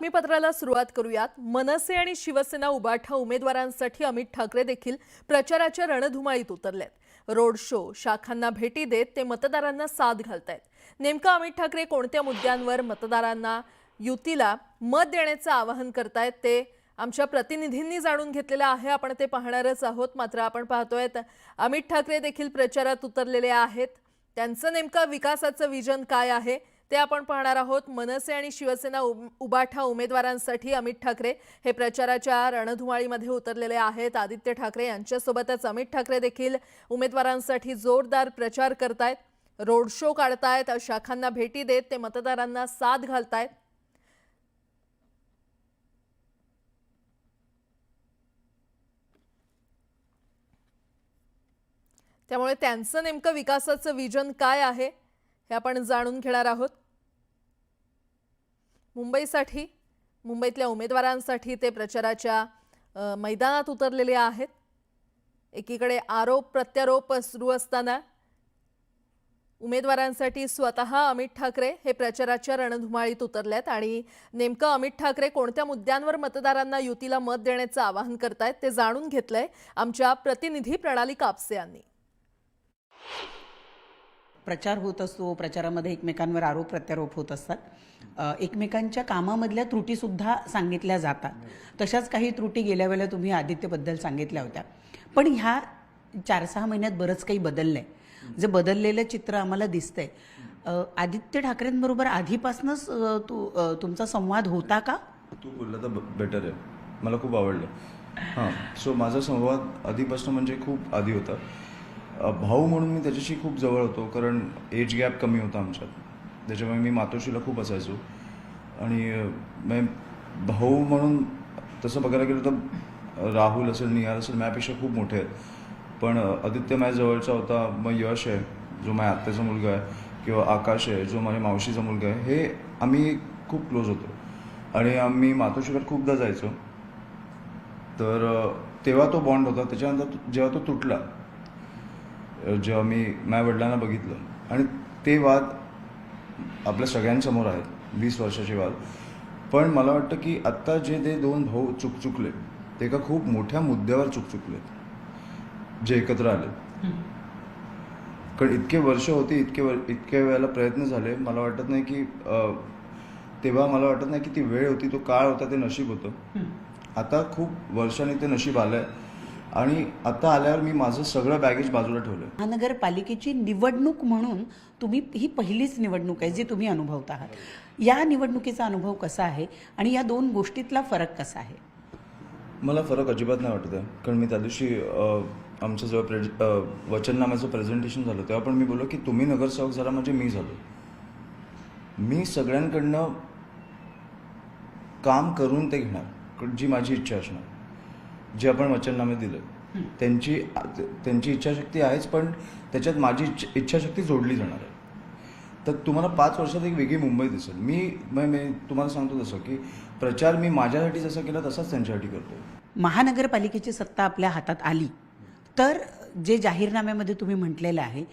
बातमीपत्राला सुरुवात करूयात। मनसे आणि शिवसेना उबाठा उमेदवारांसाठी अमित ठाकरे देखील प्रचाराच्या रणधुमाळीत उतरलेत। रोड शो, शाखांना भेटी देत ते मतदारांना साथ घालतायत। नेमका अमित ठाकरे कोणत्या मुद्द्यांवर मतदारांना युतीला मत देण्याचे आवाहन करतायत ते आमच्या प्रतिनिधींनी जाणून घेतलेलं आहे। आपण ते पाहणारच आहोत। मात्र आपण पाहतोय अमित ठाकरे देखील प्रचारात उतरलेले आहेत। त्यांचं नेमका विकासाचं विजन काय आहे ते आपण पाहणार आहोत। मनसे आणि शिवसेना उबाठा उमेदवारांसाठी अमित ठाकरे हे प्रचाराच्या रणधुमाळीमध्ये उतरलेले आहेत। आदित्य ठाकरे यांच्यासोबतच अमित ठाकरे देखील उमेदवारांसाठी जोरदार प्रचार करतायत, रोड शो काढतायत, शाखांना भेटी देत ते मतदारांना साथ घालतायत। त्यामुळे त्यांचं नेमकं विकासाचं विजन काय आहे हे आपण जाणून घेणार आहोत। मुंबईतल्या उमेदवारांसाठी ते प्रचाराच्या मैदानात उतरलेले आहेत। एकीकडे आरोप प्रत्यारोप सुरू असताना उमेदवारांसाठी स्वतः अमित ठाकरे हे प्रचाराच्या रणधुमाळीत उतरलेत आणि नेमकं अमित ठाकरे कोणत्या मुद्द्यांवर मतदारांना युतीला मत देण्याचं आवाहन करतायत ते जाणून घेतलंय आमच्या प्रतिनिधी प्रणाली कापसे यांनी। प्रचार होत असतो, प्रचारामध्ये एकमेकांवर आरोप प्रत्यारोप होत असतात, एकमेकांच्या कामामधल्या त्रुटी सुद्धा सांगितल्या जातात। तशाच काही त्रुटी गेल्या वेळेला तुम्ही आदित्यबद्दल सांगितल्या होत्या, पण ह्या 4-6 महिन्यात बरंच काही बदललंय। जे बदललेलं चित्र आम्हाला दिसतंय। आदित्य ठाकरेंबरोबर आधीपासूनच तुमचा संवाद होता का? तू बोलला तर बेटर आहे, मला खूप आवडलं। हां, सो माझा संवाद आधीपासून म्हणजे खूप आधी होता। भाऊ म्हणून मी त्याच्याशी खूप जवळ होतो, कारण एज गॅप कमी होता आमच्यात, त्याच्यामुळे मी मातोश्रीला खूप असायचो आणि भाऊ म्हणून तसं बघायला गेलं तर राहुल असेल, निहार असेल, माझ्यापेक्षा खूप मोठे आहेत, पण आदित्य माझ्या जवळचा होता। मग यश आहे जो माझ्या आत्याचा मुलगा आहे, किंवा आकाश आहे जो माझ्या मावशीचा मुलगा आहे, हे आम्ही खूप क्लोज होतो आणि आम्ही मातोश्रीवर खूपदा जायचो। तर तेव्हा तो बॉन्ड होता। त्याच्यानंतर जेव्हा तो तुटला, जेव्हा मी माझ्या वडिलांना बघितलं, आणि ते वाद आपल्या सगळ्यांसमोर आहेत, 20 वर्षाचे वाद, पण मला वाटतं की आत्ता जे ते दोन भाऊ चुकले ते एका खूप मोठ्या मुद्द्यावर चुकलेत, जे एकत्र आले। कारण इतके वर्ष होते, इतक्या वेळेला प्रयत्न झाले, मला वाटत नाही की तेव्हा मला वाटत नाही की ती वेळ होती, तो काळ होता, ते नशीब होतं। आता खूप वर्षांनी ते नशीब आलंय आणि आता आल्यावर मी माझं सगळं बॅगेज बाजूला ठेवलं। महानगरपालिकेची निवडणूक म्हणून तुम्ही ही पहिलीच निवडणूक आहे जी तुम्ही अनुभवत आहात। या निवडणुकीचा अनुभव कसा आहे आणि या दोन गोष्टीतला फरक कसा आहे? मला फरक अजिबात नाही वाटत आहे, कारण मी त्या दिवशी आमचं जेव्हा वचननाम्याचं प्रेझेंटेशन झालं तेव्हा पण मी बोललो की तुम्ही नगरसेवक झाला म्हणजे मी झालो। मी सगळ्यांकडनं काम करून ते घेणार, जी माझी इच्छा असणार, जे आपण वचननामे दिले, त्यांची इच्छाशक्ती आहेच, पण त्याच्यात माझी इच्छाशक्ती जोडली जाणार आहे। तर तुम्हाला 5 वर्षात एक वेगळी मुंबई दिसेल। मी तुम्हाला सांगतो तसं की प्रचार मी माझ्यासाठी जसा केला तसाच त्यांच्यासाठी करतो। महानगरपालिकेची सत्ता आपल्या हातात आली तर जे जाहीरनाम्यामध्ये तुम्ही म्हटलेलं आहे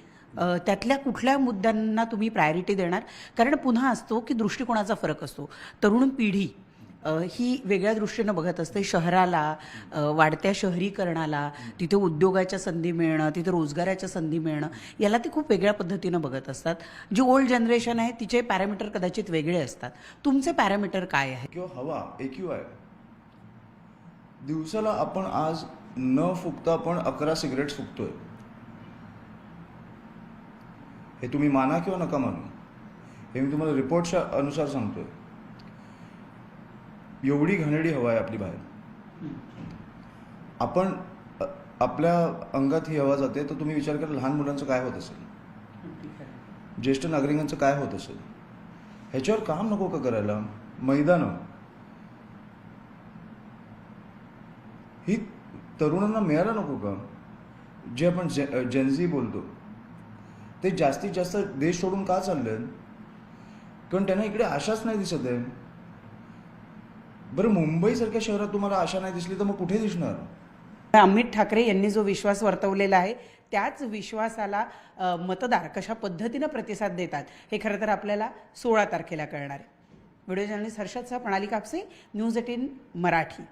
त्यातल्या कुठल्या मुद्द्यांना तुम्ही प्रायोरिटी देणार? कारण पुन्हा असतो की दृष्टिकोनाचा फरक असतो। तरुण पिढी ही वेगळ्या दृष्टीनं बघत असते शहराला, वाढत्या शहरीकरणाला, तिथे उद्योगाच्या संधी मिळणं, तिथे रोजगाराच्या संधी मिळणं, याला ती खूप वेगळ्या पद्धतीनं बघत असतात। जी ओल्ड जनरेशन आहे तिचे पॅरामीटर कदाचित वेगळे असतात। तुमचे पॅरामीटर काय आहे? किंवा हवा AQI, दिवसाला आपण आज न फुकता आपण 11 सिगरेट्स फुकतोय। हे तुम्ही माना किंवा नका मानू, हे मी तुम्हाला रिपोर्टच्या अनुसार सांगतोय। एवढी घाणेरडी हवा आहे आपली बाहेर। आपण आपल्या अंगात ही हवा जाते, तर तुम्ही विचार करा लहान मुलांचं काय होत असेल, ज्येष्ठ नागरिकांचं काय होत असेल। ह्याच्यावर काम नको का करायला? मैदानं ही तरुणांना मिळायला नको का? जे आपण जेनझी बोलतो ते जास्तीत जास्त देश सोडून का चालले? कारण त्यांना इकडे आशाच नाही दिसत आहे। बरं, मुंबईसारख्या शहरात तुम्हाला आशा नाही दिसली तर मग कुठे दिसणार? अमित ठाकरे यांनी जो विश्वास वर्तवलेला आहे त्याच विश्वासाला मतदार कशा पद्धतीनं प्रतिसाद देतात हे खरं तर आपल्याला 16 तारखेला कळणार आहे। व्हिडिओ जर्नलिस्ट हर्षद सह प्रणाली कापसे, न्यूज 18 मराठी.